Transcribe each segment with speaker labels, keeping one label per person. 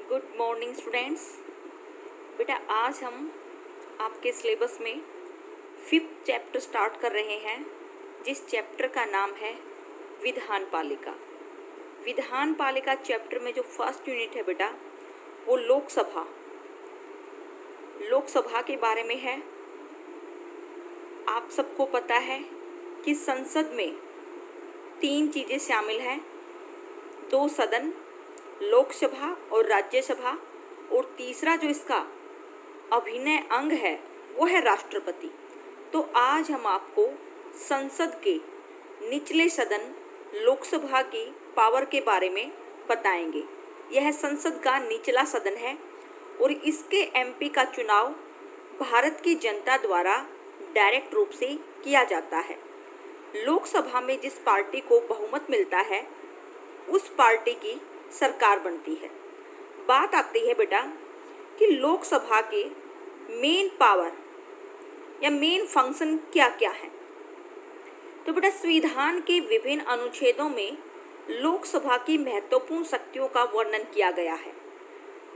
Speaker 1: Good morning students. बेटा आज हम आपके सिलेबस में 5th चैप्टर स्टार्ट कर रहे हैं, जिस चैप्टर का नाम है विधान पालिका। विधान पालिका चैप्टर में जो फर्स्ट यूनिट है बेटा वो लोकसभा के बारे में है। आप सबको पता है कि संसद में 3 चीज़ें शामिल हैं, 2 सदन, लोकसभा और राज्यसभा, और तीसरा जो इसका अभिन्न अंग है वो है राष्ट्रपति। तो आज हम आपको संसद के निचले सदन लोकसभा की पावर के बारे में बताएंगे। यह संसद का निचला सदन है और इसके एमपी का चुनाव भारत की जनता द्वारा डायरेक्ट रूप से किया जाता है। लोकसभा में जिस पार्टी को बहुमत मिलता है उस पार्टी की सरकार बनती है। बात आती है बेटा कि लोकसभा के मेन पावर या मेन फंक्शन क्या क्या है। तो बेटा संविधान के विभिन्न अनुच्छेदों में लोकसभा की महत्वपूर्ण शक्तियों का वर्णन किया गया है।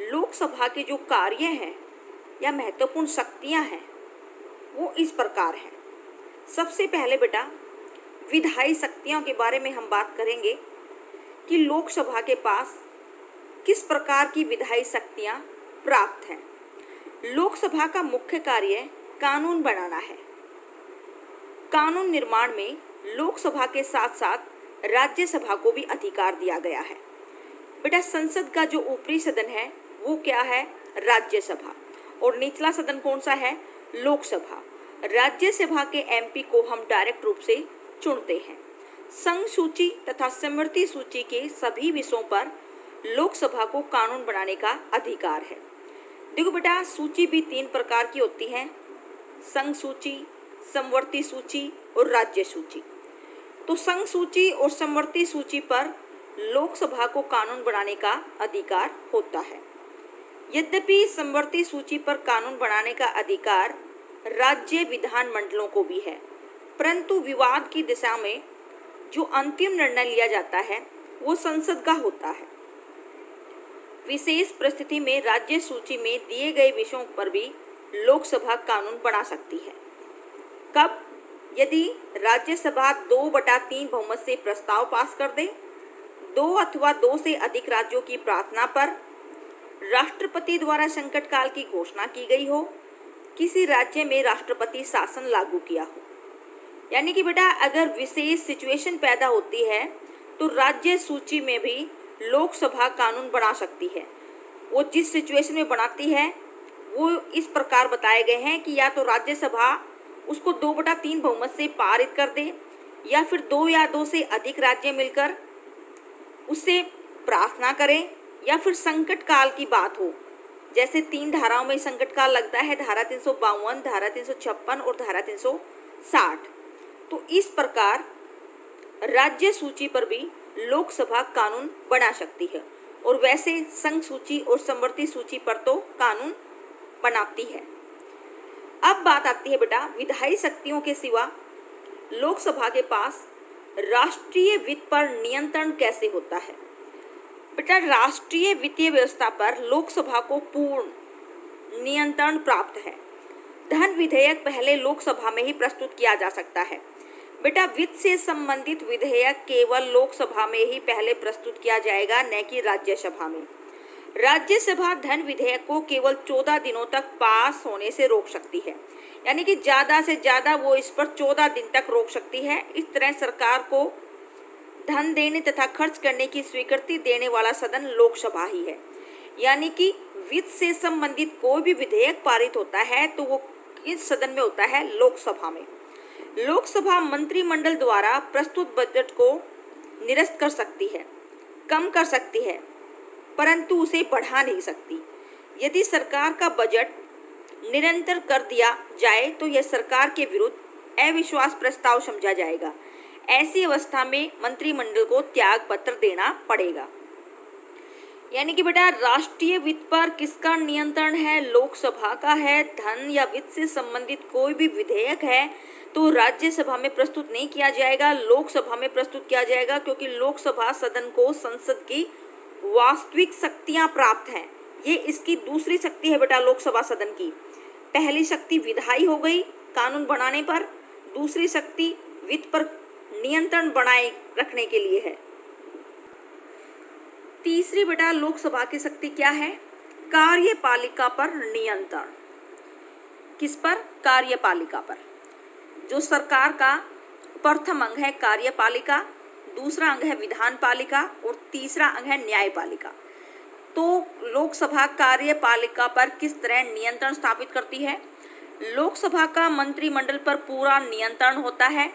Speaker 1: लोकसभा के जो कार्य हैं या महत्वपूर्ण शक्तियां हैं वो इस प्रकार हैं। सबसे पहले बेटा विधायी शक्तियों के बारे में हम बात करेंगे कि लोकसभा के पास किस प्रकार की विधायी शक्तियां प्राप्त हैं। लोकसभा का मुख्य कार्य कानून बनाना है। कानून निर्माण में लोकसभा के साथ साथ राज्यसभा को भी अधिकार दिया गया है। बेटा संसद का जो ऊपरी सदन है वो क्या है? राज्यसभा। और निचला सदन कौन सा है? लोकसभा। राज्यसभा के एमपी को हम डायरेक्ट रूप से चुनते हैं। संघ सूची तथा स्मृति सूची के सभी विषयों पर लोकसभा को कानून बनाने का अधिकार है। देखो बेटा सूची भी 3 प्रकार की होती है, संघ सूची, समवर्ती सूची और राज्य सूची। तो संघ सूची और समवर्ती सूची पर लोकसभा को कानून बनाने का अधिकार होता है। यद्यपि समवर्ती सूची पर कानून बनाने का अधिकार राज्य विधानमंडलों को भी है, परंतु विवाद की दिशा में जो अंतिम निर्णय लिया जाता है वो संसद का होता है। विशेष परिस्थिति में राज्य सूची में दिए गए विषयों पर भी लोकसभा कानून बना सकती है। कब? यदि राज्यसभा 2/3 बहुमत से प्रस्ताव पास कर दे, 2 अथवा 2 से अधिक राज्यों की प्रार्थना पर, राष्ट्रपति द्वारा संकट काल की घोषणा की गई हो, किसी राज्य में राष्ट्रपति शासन लागू किया हो। यानी कि बेटा अगर विशेष सिचुएशन पैदा होती है तो राज्य सूची में भी लोकसभा कानून बना सकती है। वो जिस सिचुएशन में बनाती है वो इस प्रकार बताए गए हैं कि या तो राज्यसभा उसको 2/3 बहुमत से पारित कर दे, या फिर 2 या 2 से अधिक राज्य मिलकर उससे प्रार्थना करें, या फिर संकट काल की बात हो। जैसे 3 धाराओं में संकट काल लगता है, धारा 352, धारा 356 और धारा 360। तो इस प्रकार राज्य सूची पर भी लोकसभा कानून बना सकती है, और वैसे संघ सूची और समवर्ती सूची पर तो कानून बनाती है। अब बात आती है बेटा विधायी शक्तियों के सिवा लोकसभा के पास राष्ट्रीय वित्त पर नियंत्रण कैसे होता है। बेटा राष्ट्रीय वित्तीय व्यवस्था पर लोकसभा को पूर्ण नियंत्रण प्राप्त है। धन विधेयक पहले लोकसभा में ही प्रस्तुत किया जा सकता है। बेटा वित्त से संबंधित विधेयक केवल लोकसभा में ही पहले प्रस्तुत किया जाएगा, न कि राज्यसभा में। राज्यसभा धन विधेयक को केवल 14 दिनों तक पास होने से रोक सकती है, यानी कि ज़्यादा से ज़्यादा वो इस पर 14 दिन तक रोक सकती है। इस तरह सरकार को धन देने तथा खर्च करने की स्वीकृति देने वाला सदन लोकसभा ही है। यानी कि वित्त से संबंधित कोई भी विधेयक पारित होता है तो वो इस सदन में होता है, लोकसभा में। लोकसभा मंत्रिमंडल द्वारा प्रस्तुत बजट को निरस्त कर सकती है, कम कर सकती है, परंतु उसे बढ़ा नहीं सकती। यदि सरकार का बजट निरंतर कर दिया जाए तो यह सरकार के विरुद्ध अविश्वास प्रस्ताव समझा जाएगा। ऐसी अवस्था में मंत्रिमंडल को त्याग पत्र देना पड़ेगा। यानी कि बेटा राष्ट्रीय वित्त पर किसका नियंत्रण है? लोकसभा का है। धन या वित्त से संबंधित कोई भी विधेयक है तो राज्यसभा में प्रस्तुत नहीं किया जाएगा, लोकसभा में प्रस्तुत किया जाएगा, क्योंकि लोकसभा सदन को संसद की वास्तविक शक्तियां प्राप्त हैं। ये इसकी दूसरी शक्ति है बेटा लोकसभा सदन की। पहली शक्ति विधायी हो गई कानून बनाने पर, दूसरी शक्ति वित्त पर नियंत्रण बनाए रखने के लिए है। तीसरी बेटा लोकसभा की शक्ति क्या है? कार्यपालिका पर नियंत्रण। किस पर? कार्यपालिका पर। जो सरकार का प्रथम अंग है कार्यपालिका, दूसरा अंग है विधानपालिका और तीसरा अंग है न्यायपालिका। तो लोकसभा कार्यपालिका पर किस तरह नियंत्रण स्थापित करती है? लोकसभा का मंत्रिमंडल पर पूरा नियंत्रण होता है।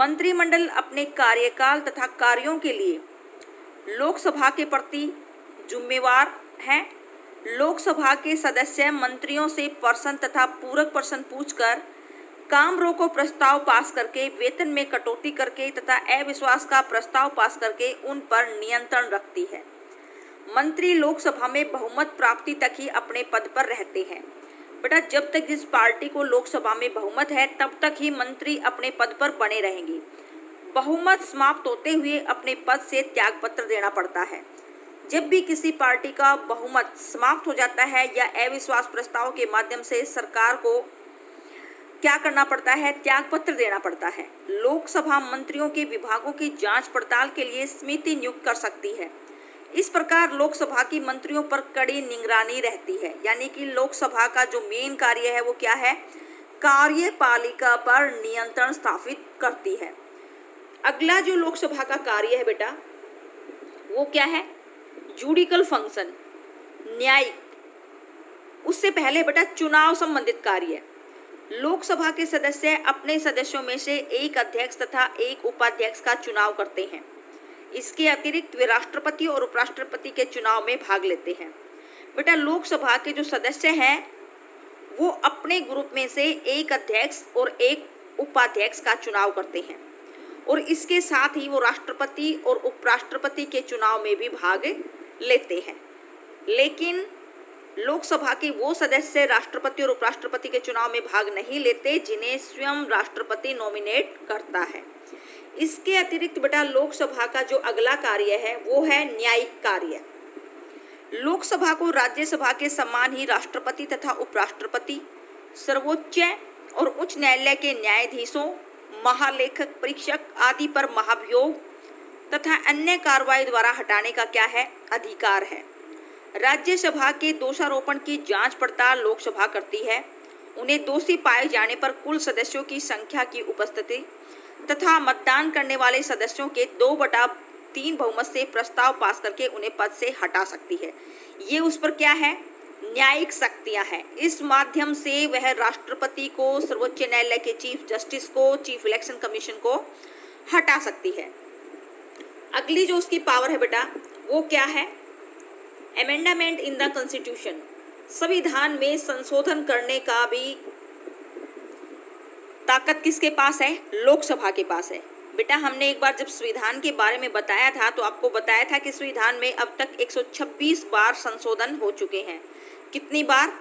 Speaker 1: मंत्रिमंडल अपने कार्यकाल तथा कार्यों के लिए लोकसभा के प्रति जिम्मेवार हैं। लोकसभा के सदस्य मंत्रियों से प्रश्न तथा पूरक प्रश्न पूछकर, काम रोको प्रस्ताव पास करके, वेतन में कटौती करके तथा अविश्वास का प्रस्ताव पास करके उन पर नियंत्रण रखती है। मंत्री लोकसभा में बहुमत प्राप्ति तक ही अपने पद पर रहते हैं। बेटा जब तक जिस पार्टी को लोकसभा में बहुमत है तब तक ही मंत्री अपने पद पर बने रहेंगे। बहुमत समाप्त होते हुए अपने पद से त्यागपत्र देना पड़ता है। जब भी किसी पार्टी का बहुमत समाप्त हो जाता है या अविश्वास प्रस्ताव के माध्यम से सरकार को क्या करना पड़ता है? त्यागपत्र देना पड़ता है। लोकसभा मंत्रियों के विभागों की जांच पड़ताल के लिए समिति नियुक्त कर सकती है। इस प्रकार लोकसभा की मंत्रियों पर कड़ी निगरानी रहती है। यानी कि लोकसभा का जो मेन कार्य है वो क्या है? कार्यपालिका पर नियंत्रण स्थापित करती है। अगला जो लोकसभा का कार्य है बेटा वो क्या है? जुडिकल फंक्शन, न्यायिक। उससे पहले बेटा चुनाव संबंधित कार्य। लोकसभा के सदस्य अपने सदस्यों में से एक अध्यक्ष तथा एक उपाध्यक्ष का चुनाव करते हैं। इसके अतिरिक्त वे राष्ट्रपति और उपराष्ट्रपति के चुनाव में भाग लेते हैं। बेटा लोकसभा के जो सदस्य हैं वो अपने ग्रुप में से एक अध्यक्ष और एक उपाध्यक्ष का चुनाव करते हैं और इसके साथ ही वो राष्ट्रपति और उपराष्ट्रपति के चुनाव में भी भाग लेते हैं। लेकिन लोकसभा के वो सदस्य राष्ट्रपति और उपराष्ट्रपति के चुनाव में भाग नहीं लेते जिन्हें स्वयं राष्ट्रपति नॉमिनेट करता है। इसके अतिरिक्त बेटा लोकसभा का जो अगला कार्य है वो है न्यायिक कार्य। लोकसभा को राज्यसभा के समान ही राष्ट्रपति तथा उपराष्ट्रपति, सर्वोच्च और उच्च न्यायालय के न्यायाधीशों, महालेखक परीक्षक आदि पर महाभियोग तथा अन्य कार्रवाई द्वारा हटाने का क्या है? अधिकार है। राज्यसभा के दोषारोपण की जांच पड़ताल लोकसभा करती है। उन्हें दोषी पाए जाने पर कुल सदस्यों की संख्या की उपस्थिति तथा मतदान करने वाले सदस्यों के 2/3 बहुमत से प्रस्ताव पास करके उन्हें पद से हटा सकती है। ये उस पर क्या है? न्यायिक शक्तियां हैं। इस माध्यम से वह राष्ट्रपति को, सर्वोच्च न्यायालय के चीफ जस्टिस को, चीफ इलेक्शन कमीशन को हटा सकती है। अगली जो उसकी पावर है बेटा वो क्या है? Amendment in the constitution. संविधान में संशोधन करने का भी ताकत किसके पास है? लोकसभा के पास है। बेटा हमने एक बार जब संविधान के बारे में बताया था तो आपको बताया था कि संविधान में अब तक 126 बार संशोधन हो चुके हैं। कितनी बार?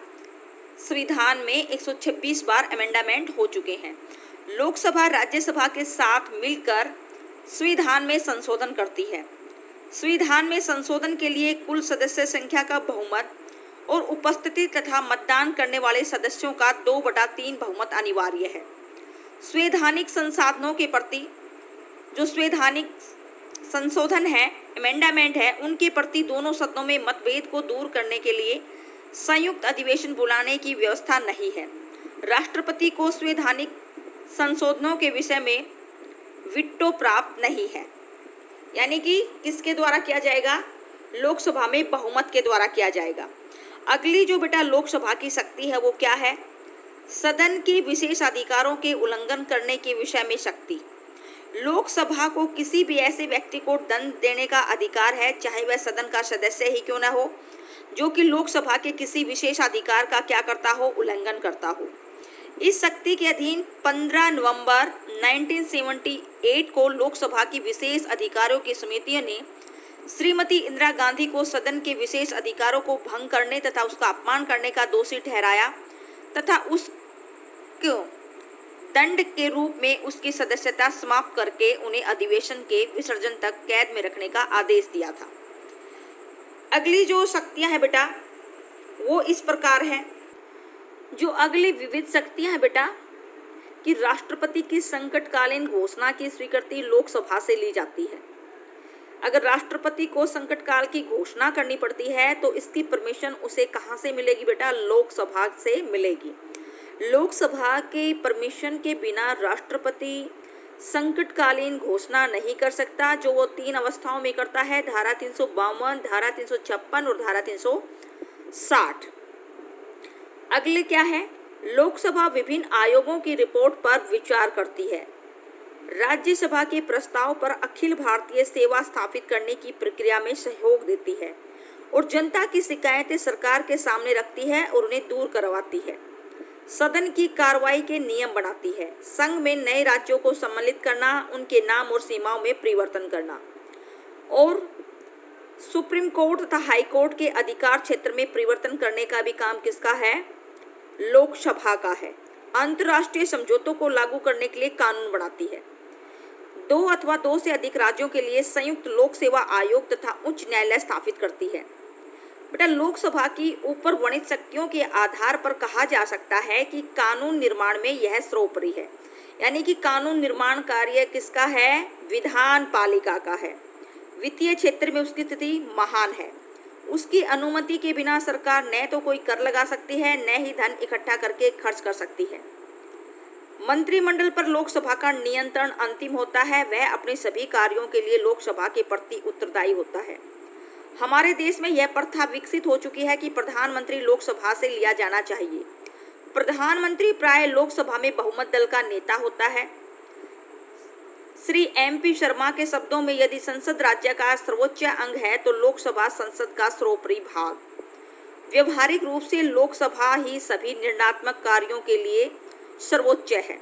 Speaker 1: संविधान में 126 बार अमेंडमेंट हो चुके हैं। लोकसभा राज्यसभा के साथ मिलकर संविधान में संशोधन करती है। संविधान में संशोधन के लिए कुल सदस्य संख्या का बहुमत और उपस्थिति तथा मतदान करने वाले सदस्यों का 2/3 बहुमत अनिवार्य है। संवैधानिक संसाधनों के प्रति जो संवैधानिक संशोधन है, अमेंडमेंट है, उनके प्रति दोनों सदनों में मतभेद को दूर करने के लिए संयुक्त अधिवेशन बुलाने की व्यवस्था नहीं है। राष्ट्रपति को संवैधानिक संशोधनों के विषय में वीटो प्राप्त नहीं है। यानी कि किसके द्वारा किया जाएगा? लोकसभा में बहुमत के द्वारा किया जाएगा। अगली जो बेटा लोकसभा की शक्ति है वो क्या है? सदन के विशेष अधिकारों के उल्लंघन करने के विषय में शक्ति। लोकसभा को किसी भी ऐसे व्यक्ति को दंड देने का अधिकार है, चाहे वह सदन का सदस्य ही क्यों न हो, जो कि लोकसभा के किसी विशेष अधिकार का क्या करता हो? उल्लंघन करता हो। इस शक्ति के अधीन 15 नवंबर 1978 को लोकसभा की विशेष अधिकारों की समितियों ने श्रीमती इंदिरा गांधी को सदन के विशेष अधिकारों को भंग करने तथा उसका अपमान करने का दोषी ठहराया तथा उसको दंड के रूप में उसकी सदस्यता समाप्त करके उन्हें अधिवेशन के विसर्जन तक कैद में रखने का आदेश दिया था। अगली जो शक्तियां हैं बेटा वो इस प्रकार है। जो अगली विविध शक्तियां हैं बेटा, कि राष्ट्रपति की संकटकालीन घोषणा की स्वीकृति लोकसभा से ली जाती है। अगर राष्ट्रपति को संकट काल की घोषणा करनी पड़ती है तो इसकी परमिशन उसे कहाँ से मिलेगी बेटा? लोकसभा से मिलेगी। लोकसभा के परमिशन के बिना राष्ट्रपति संकटकालीन घोषणा नहीं कर सकता, जो वो 3 अवस्थाओं में करता है, धारा 352, धारा 356 और धारा 360। अगले क्या है? लोकसभा विभिन्न आयोगों की रिपोर्ट पर विचार करती है। राज्यसभा के प्रस्ताव पर अखिल भारतीय सेवा स्थापित करने की प्रक्रिया में सहयोग देती है और जनता की शिकायतें सरकार के सामने रखती है और उन्हें दूर करवाती है। सदन की कार्रवाई के नियम बनाती है। संघ में नए राज्यों को सम्मिलित करना, उनके नाम और सीमाओं में परिवर्तन करना और सुप्रीम कोर्ट तथा हाई कोर्ट के अधिकार क्षेत्र में परिवर्तन करने का भी काम किसका है? लोकसभा का है। अंतर्राष्ट्रीय समझौतों को लागू करने के लिए कानून बनाती है। 2 अथवा 2 से अधिक राज्यों के लिए संयुक्त लोक सेवा आयोग तथा उच्च न्यायालय स्थापित करती है। बेटा, लोकसभा की ऊपर वर्णित शक्तियों के आधार पर कहा जा सकता है कि कानून निर्माण में यह सर्वोपरि है। यानी कि कानून निर्माण कार्य किसका है? विधान पालिका का है। वित्तीय क्षेत्र में उसकी स्थिति महान है। उसकी अनुमति के बिना सरकार न तो कोई कर लगा सकती है, न ही धन इकट्ठा करके खर्च कर सकती है। मंत्रिमंडल पर लोकसभा का नियंत्रण अंतिम होता है। वह अपने सभी कार्यों के लिए लोकसभा के प्रति उत्तरदायी होता है। हमारे देश में यह प्रथा विकसित हो चुकी है कि प्रधानमंत्री लोकसभा से लिया जाना चाहिए। प्रधानमंत्री प्राय लोकसभा में बहुमत दल का नेता होता है। श्री MP शर्मा के शब्दों में, यदि संसद राज्य का सर्वोच्च अंग है तो लोकसभा संसद का सर्वोपरि भाग। व्यवहारिक रूप से लोकसभा ही सभी निर्णयात्मक कार्यों के लिए सर्वोच्च है।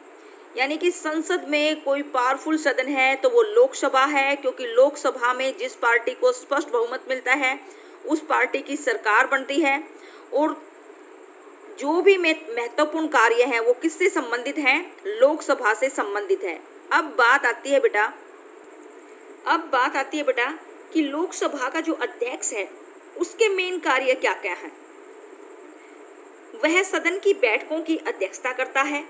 Speaker 1: यानी कि संसद में कोई पावरफुल सदन है तो वो लोकसभा है, क्योंकि लोकसभा में जिस पार्टी को स्पष्ट बहुमत मिलता है उस पार्टी की सरकार बनती है और जो भी महत्वपूर्ण कार्य हैं वो किससे संबंधित हैं? लोकसभा से संबंधित है। अब बात आती है बेटा कि लोकसभा का जो अध्यक्ष है उसके मेन कार्य क्या क्या है? वह सदन की बैठकों की अध्यक्षता करता है।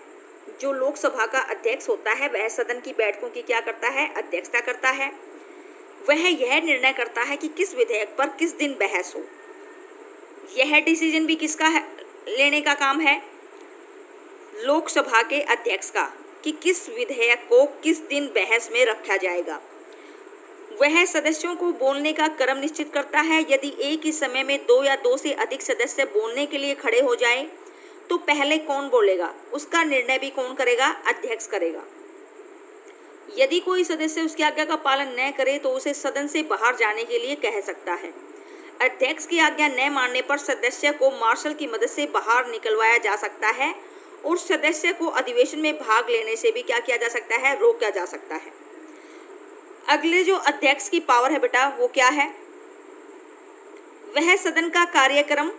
Speaker 1: जो लोकसभा का अध्यक्ष होता है वह सदन की बैठकों की क्या करता है? अध्यक्षता करता है। वह यह निर्णय करता है कि किस विधेयक पर किस दिन बहस हो। यह डिसीजन भी किसका है? लेने का काम है लोकसभा के अध्यक्ष का, कि किस विधेयक को किस दिन बहस में रखा जाएगा। वह सदस्यों को बोलने का क्रम निश्चित करता है। यदि एक ही समय में 2 या 2 से अधिक सदस्य बोलने के लिए खड़े हो जाएं, तो पहले कौन बोलेगा उसका निर्णय भी कौन करेगा? अध्यक्ष करेगा। यदि कोई सदस्य उसकी आज्ञा का पालन न करे तो उसे सदन से बाहर जाने के लिए कह सकता है। अध्यक्ष की आज्ञा न मानने पर सदस्य को मार्शल की मदद से बाहर निकलवाया जा सकता है और सदस्य को अधिवेशन में भाग लेने से भी क्या किया जा सकता है? रोका जा सकता है। अगले जो अध्यक्ष की पावर है बेटा वो क्या है? वह सदन का कार्यक्रम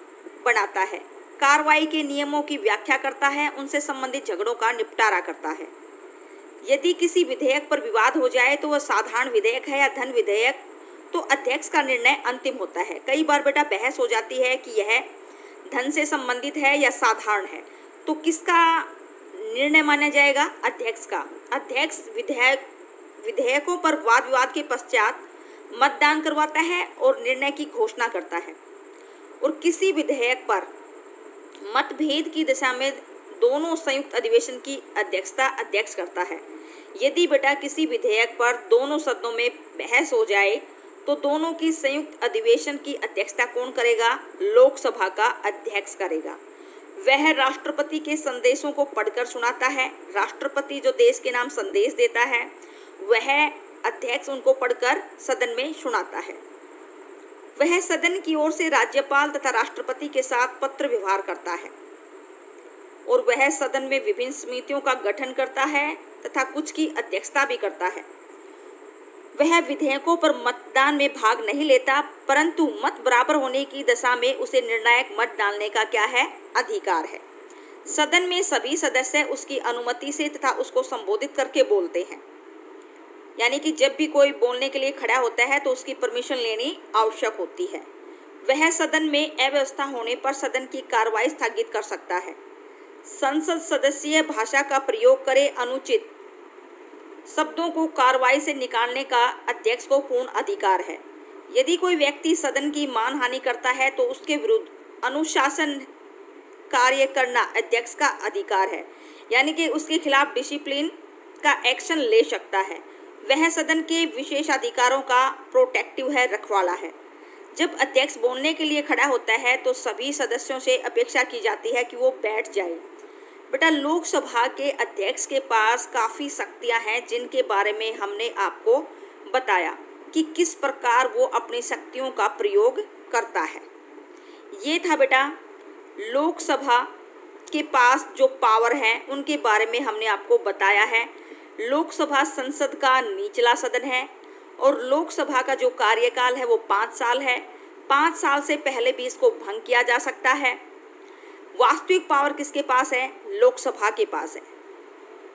Speaker 1: बनाता है, कार्रवाई के नियमों की व्याख्या करता है, उनसे संबंधित झगड़ों का निपटारा करता है। यदि किसी विधेयक पर विवाद हो जाए तो वह साधारण विधेयक है या धन विधेयक, तो अध्यक्ष का निर्णय अंतिम होता है। कई बार बेटा बहस हो जाती है कि यह धन से संबंधित है या साधारण है, तो किसका निर्णय माना जाएगा? अध्यक्ष का। अध्यक्ष विधेयकों पर वाद विवाद के पश्चात मतदान करवाता है और निर्णय की घोषणा करता है। और किसी विधेयक पर मतभेद की दशा में दोनों संयुक्त अधिवेशन की अध्यक्षता अध्यक्ष करता है। यदि बेटा किसी विधेयक पर दोनों सदनों में बहस हो जाए तो दोनों की संयुक्त अधिवेशन की अध्यक्षता कौन करेगा? लोकसभा का अध्यक्ष करेगा। वह राष्ट्रपति के संदेशों को पढ़कर सुनाता है। राष्ट्रपति जो देश के नाम संदेश देता है वह अध्यक्ष उनको पढ़कर सदन में सुनाता है। वह सदन की ओर से राज्यपाल तथा राष्ट्रपति के साथ पत्र व्यवहार करता है और वह सदन में विभिन्न समितियों का गठन करता है तथा कुछ की अध्यक्षता भी करता है। वह विधेयकों पर मतदान में भाग नहीं लेता, परंतु मत बराबर होने की दशा में उसे निर्णायक मत डालने का क्या है? अधिकार है। सदन में सभी सदस्य उसकी अनुमति से तथा उसको संबोधित करके बोलते हैं। यानी कि जब भी कोई बोलने के लिए खड़ा होता है तो उसकी परमिशन लेनी आवश्यक होती है। वह सदन में अव्यवस्था होने पर सदन की कार्रवाई स्थगित कर सकता है। संसद सदस्य भाषा का प्रयोग करे अनुचित शब्दों को कार्रवाई से निकालने का अध्यक्ष को पूर्ण अधिकार है। यदि कोई व्यक्ति सदन की मानहानि करता है तो उसके विरुद्ध अनुशासन कार्य करना अध्यक्ष का अधिकार है, यानी कि उसके खिलाफ डिसिप्लिन का एक्शन ले सकता है। वह सदन के विशेष अधिकारों का प्रोटेक्टिव है, रखवाला है। जब अध्यक्ष बोलने के लिए खड़ा होता है तो सभी सदस्यों से अपेक्षा की जाती है कि वो बैठ जाए। बेटा, लोकसभा के अध्यक्ष के पास काफ़ी शक्तियां हैं जिनके बारे में हमने आपको बताया कि किस प्रकार वो अपनी शक्तियों का प्रयोग करता है। ये था बेटा लोकसभा के पास जो पावर है उनके बारे में हमने आपको बताया है। लोकसभा संसद का निचला सदन है और लोकसभा का जो कार्यकाल है वो 5 साल है। 5 साल से पहले भी इसको भंग किया जा सकता है। वास्तविक पावर किसके पास है? लोकसभा के पास है।